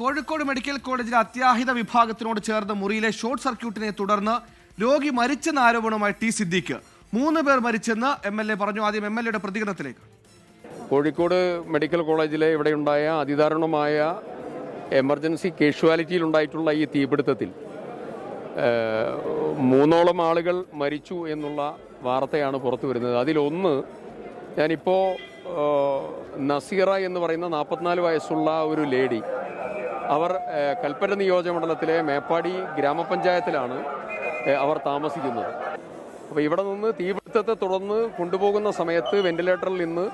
Kozhikode medical കോളേജിലെ അത്യാഹിത വിഭാഗത്തിനോട് ചേർന്ന മുറിയിലെ ഷോർട്ട് സർക്യൂട്ടിനെ തുടർന്ന് രോഗി മരിച്ചെന്ന ആരോപണവുമായി ടി സിദ്ദീഖ്. 3 പേർ മരിച്ചെന്ന് MLA പറഞ്ഞു. ആദ്യം MLAയുടെ പ്രതികരണത്തിലേക്ക്. കോഴിക്കോട് മെഡിക്കൽ കോളേജിലെ ഇവിടെയുണ്ടായ അതിദാരുണമായ എമർജൻസി കാഷ്വാലിറ്റിയിൽ ഉണ്ടായിട്ടുള്ള ഈ തീപിടുത്തത്തിൽ 3ഓളം ആളുകൾ മരിച്ചു എന്നുള്ള വാർത്തയാണ് പുറത്തു വരുന്നത്. അതിലൊന്ന് ഞാനിപ്പോൾ നസീറ എന്ന് പറയുന്ന 44 വയസ്സുള്ള ഒരു ലേഡി. അവർ കൽപ്പറ്റ നിയോജകമണ്ഡലത്തിലെ മേപ്പാടി ഗ്രാമപഞ്ചായത്തിലാണ് അവർ താമസിക്കുന്നത്. അപ്പോൾ ഇവിടെ നിന്ന് തീപിടുത്തത്തെ തുടർന്ന് കൊണ്ടുപോകുന്ന സമയത്ത് വെന്റിലേറ്ററിൽ നിന്ന്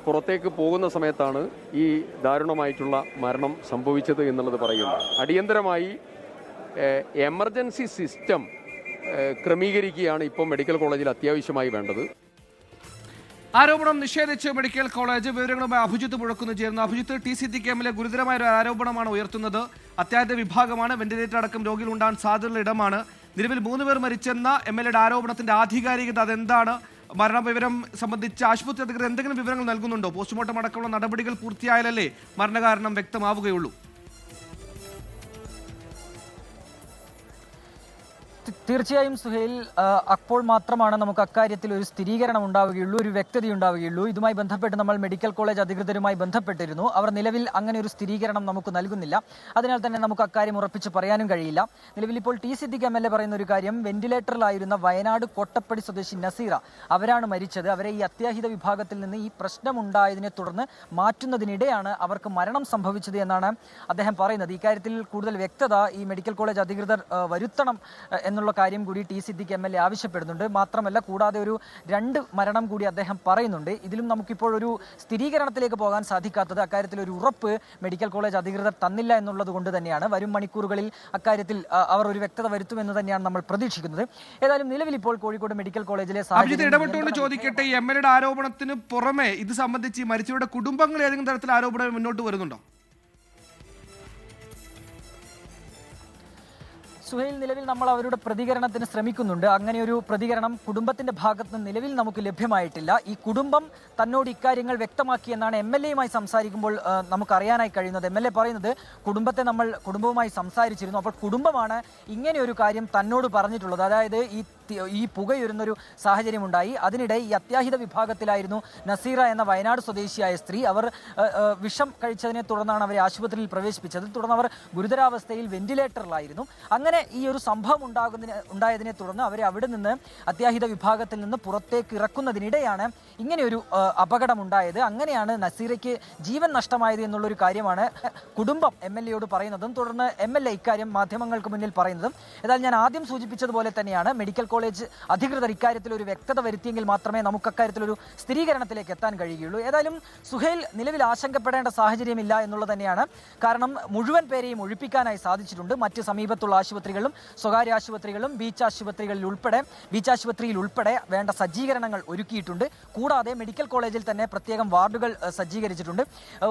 പുറത്തേക്ക് പോകുന്ന സമയത്താണ് ഈ ദാരുണമായിട്ടുള്ള മരണം സംഭവിച്ചത് എന്നുള്ളത് പറയുന്നു. അടിയന്തരമായി എമർജൻസി സിസ്റ്റം ക്രമീകരിക്കുകയാണ് ഇപ്പോൾ മെഡിക്കൽ കോളേജിൽ അത്യാവശ്യമായി വേണ്ടത്. ആരോപണം നിഷേധിച്ച് മെഡിക്കൽ കോളേജ്. വിവരങ്ങളുമായി അഭിജിത്ത് മുഴക്കുന്നു ചേർന്നു. അഭിജിത്ത്, ടി സിദ്ദീഖ് MLA ഗുരുതരമായ ഒരു ആരോപണമാണ് ഉയർത്തുന്നത്. അത്യാഹിത വിഭാഗമാണ്, വെന്റിലേറ്റർ അടക്കം രോഗികൾ ഉണ്ടാകാൻ സാധ്യതയുള്ള ഇടമാണ്. നിലവിൽ 3 പേർ മരിച്ചെന്ന MLAയുടെ ആരോപണത്തിന്റെ ആധികാരികത അതെന്താണ്? മരണവിവരം സംബന്ധിച്ച് ആശുപത്രി അധികൃതർ എന്തെങ്കിലും വിവരങ്ങൾ നൽകുന്നുണ്ടോ? പോസ്റ്റ്മോർട്ടം അടക്കമുള്ള നടപടികൾ പൂർത്തിയായാലല്ലേ മരണകാരണം വ്യക്തമാവുകയുള്ളൂ? തീർച്ചയായും സുഹൈൽ, അപ്പോൾ മാത്രമാണ് നമുക്ക് അക്കാര്യത്തിൽ ഒരു സ്ഥിരീകരണം ഉണ്ടാവുകയുള്ളൂ, ഒരു വ്യക്തത ഉണ്ടാവുകയുള്ളൂ. ഇതുമായി ബന്ധപ്പെട്ട് നമ്മൾ മെഡിക്കൽ കോളേജ് അധികൃതരുമായി ബന്ധപ്പെട്ടിരുന്നു. അവർ നിലവിൽ അങ്ങനെ ഒരു സ്ഥിരീകരണം നമുക്ക് നൽകുന്നില്ല. അതിനാൽ തന്നെ നമുക്ക് അക്കാര്യം ഉറപ്പിച്ച് പറയാനും കഴിയില്ല. നിലവിൽ ഇപ്പോൾ ടി സിദ്ദീഖ് MLA പറയുന്ന ഒരു കാര്യം, വെന്റിലേറ്ററിലായിരുന്ന വയനാട് കോട്ടപ്പടി സ്വദേശി നസീറ അവരാണ് മരിച്ചത്. അവരെ ഈ അത്യാഹിത വിഭാഗത്തിൽ നിന്ന് ഈ പ്രശ്നമുണ്ടായതിനെ തുടർന്ന് മാറ്റുന്നതിനിടെയാണ് അവർക്ക് മരണം സംഭവിച്ചത് എന്നാണ് അദ്ദേഹം പറയുന്നത്. ഇക്കാര്യത്തിൽ കൂടുതൽ വ്യക്തത ഈ മെഡിക്കൽ കോളേജ് അധികൃതർ വരുത്തണം എന്നുള്ള കാര്യം കൂടി ടി സിദ്ദീഖ് MLA ആവശ്യപ്പെടുന്നുണ്ട്. മാത്രമല്ല, കൂടാതെ ഒരു 2 മരണം കൂടി അദ്ദേഹം പറയുന്നുണ്ട്. ഇതിലും നമുക്കിപ്പോൾ ഒരു സ്ഥിരീകരണത്തിലേക്ക് പോകാൻ സാധിക്കാത്തത് അക്കാര്യത്തിൽ ഒരു ഉറപ്പ് മെഡിക്കൽ കോളേജ് അധികൃതർ തന്നില്ല എന്നുള്ളത് കൊണ്ട് തന്നെയാണ്. വരും മണിക്കൂറുകളിൽ അക്കാര്യത്തിൽ അവർ ഒരു വ്യക്തത വരുത്തുമെന്ന് തന്നെയാണ് നമ്മൾ പ്രതീക്ഷിക്കുന്നത്. ഏതായാലും നിലവിൽ ഇപ്പോൾ കോഴിക്കോട് മെഡിക്കൽ കോളേജിലെ ഇടപെട്ടുകൊണ്ട് ചോദിക്കട്ടെ, MLAയുടെ ആരോപണത്തിന് പുറമെ ഇത് സംബന്ധിച്ച് മരിച്ചവരുടെ കുടുംബങ്ങൾ ഏതെങ്കിലും തരത്തിൽ ആരോപണം മുന്നോട്ട് വരുന്നുണ്ടോ? സുഹൈൽ, നിലവിൽ നമ്മൾ അവരുടെ പ്രതികരണത്തിന് ശ്രമിക്കുന്നുണ്ട്. അങ്ങനെ ഒരു പ്രതികരണം കുടുംബത്തിന്റെ ഭാഗത്ത് നിന്ന് നിലവിൽ നമുക്ക് ലഭ്യമായിട്ടില്ല. ഈ കുടുംബം തന്നോട് ഇക്കാര്യങ്ങൾ വ്യക്തമാക്കിയെന്നാണ് MLAയുമായി സംസാരിക്കുമ്പോൾ നമുക്കറിയാനായി കഴിയുന്നത്. MLA പറയുന്നത് കുടുംബവുമായി സംസാരിച്ചിരുന്നു. അപ്പോൾ കുടുംബമാണ് ഇങ്ങനെ ഒരു കാര്യം തന്നോട് പറഞ്ഞിട്ടുള്ളത്. അതായത് ഈ പുകയുരുന്നൊരു സാഹചര്യമുണ്ടായി. അതിനിടെ ഈ അത്യാഹിത വിഭാഗത്തിലായിരുന്നു നസീറ എന്ന വയനാട് സ്വദേശിയായ സ്ത്രീ. അവർ വിഷം കഴിച്ചതിനെ തുടർന്നാണ് അവരെ ആശുപത്രിയിൽ പ്രവേശിപ്പിച്ചത്. തുടർന്ന് അവർ ഗുരുതരാവസ്ഥയിൽ വെന്റിലേറ്ററിലായിരുന്നു. അങ്ങനെ ഈ ഒരു സംഭവം ഉണ്ടായതിനെ തുടർന്ന് അവരെ അവിടെ നിന്ന് അത്യാഹിത വിഭാഗത്തിൽ നിന്ന് പുറത്തേക്ക് ഇറക്കുന്നതിനിടെയാണ് ഇങ്ങനെയൊരു അപകടമുണ്ടായത്. അങ്ങനെയാണ് നസീറയ്ക്ക് ജീവൻ നഷ്ടമായത് എന്നുള്ളൊരു കാര്യമാണ് കുടുംബം MLAയോട് പറയുന്നതും തുടർന്ന് MLA ഇക്കാര്യം മാധ്യമങ്ങൾക്ക് മുന്നിൽ പറയുന്നതും. ഏതായാലും ഞാൻ ആദ്യം സൂചിപ്പിച്ചതുപോലെ തന്നെയാണ് മെഡിക്കൽ കോളേജ് അധികൃതർ ഇക്കാര്യത്തിൽ ഒരു വ്യക്തത വരുത്തിയെങ്കിൽ മാത്രമേ നമുക്ക് അക്കാര്യത്തിലൊരു സ്ഥിരീകരണത്തിലേക്ക് എത്താൻ കഴിയുകയുള്ളൂ. ഏതായാലും സുഹൈൽ, നിലവിൽ ആശങ്കപ്പെടേണ്ട സാഹചര്യമില്ല എന്നുള്ളത് തന്നെയാണ്. കാരണം മുഴുവൻ പേരെയും ഒഴിപ്പിക്കാനായി സാധിച്ചിട്ടുണ്ട്. മറ്റ് സമീപത്തുള്ള ആശുപത്രികളിലും സ്വകാര്യ ആശുപത്രികളിലും ബീച്ച് ആശുപത്രിയിൽ ഉൾപ്പെടെ വേണ്ട സജ്ജീകരണങ്ങൾ ഒരുക്കിയിട്ടുണ്ട്. കൂടാതെ മെഡിക്കൽ കോളേജിൽ തന്നെ പ്രത്യേകം വാർഡുകൾ സജ്ജീകരിച്ചിട്ടുണ്ട്.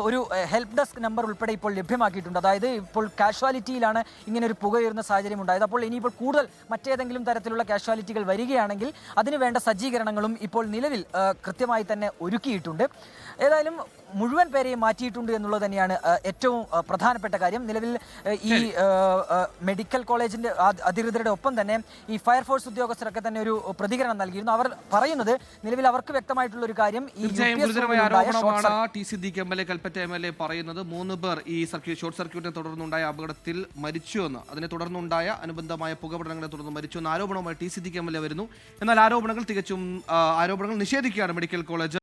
ഒരു ഹെൽപ്പ് ഡെസ്ക് നമ്പർ ഉൾപ്പെടെ ഇപ്പോൾ ലഭ്യമാക്കിയിട്ടുണ്ട്. അതായത് ഇപ്പോൾ കാഷ്വാലിറ്റിയിലാണ് ഇങ്ങനെ ഒരു പുകയുയർന്ന സാഹചര്യം ഉണ്ടായത്. അപ്പോൾ ഇനിയിപ്പോൾ കൂടുതൽ മറ്റേതെങ്കിലും തരത്തിലുള്ള കാഷ്വാലിറ്റികൾ വരികയാണെങ്കിൽ അതിന് വേണ്ട സജ്ജീകരണങ്ങളും ഇപ്പോൾ നിലവിൽ കൃത്യമായി തന്നെ ഒരുക്കിയിട്ടുണ്ട്. ഏതായാലും മുഴുവൻ പേരെയും മാറ്റിയിട്ടുണ്ട് എന്നുള്ളത് തന്നെയാണ് ഏറ്റവും പ്രധാനപ്പെട്ട കാര്യം. നിലവിൽ ഈ മെഡിക്കൽ കോളേജിന്റെ അധികൃതരുടെ ഒപ്പം തന്നെ ഈ ഫയർഫോഴ്സ് ഉദ്യോഗസ്ഥരൊക്കെ തന്നെ ഒരു പ്രതികരണം നൽകിയിരുന്നു. അവർ പറയുന്നത് നിലവിൽ അവർക്ക് വ്യക്തമായിട്ടുള്ള ഒരു കാര്യം, T Siddique MLA Kalpetta MLA പറയുന്നത് 3 പേർ ഈ ഷോർട്ട് സർക്യൂട്ടിനെ തുടർന്നുണ്ടായ അപകടത്തിൽ മരിച്ചുവെന്ന്, അതിനെ തുടർന്നുണ്ടായ അനുബന്ധമായ പുകപടനങ്ങളെ തുടർന്ന് മരിച്ചുവെന്ന് ആരോപണവുമായി ടി സിദ്ദീഖ് MLA വരുന്നു. എന്നാൽ ആരോപണങ്ങൾ നിഷേധിക്കുകയാണ് മെഡിക്കൽ കോളേജ്.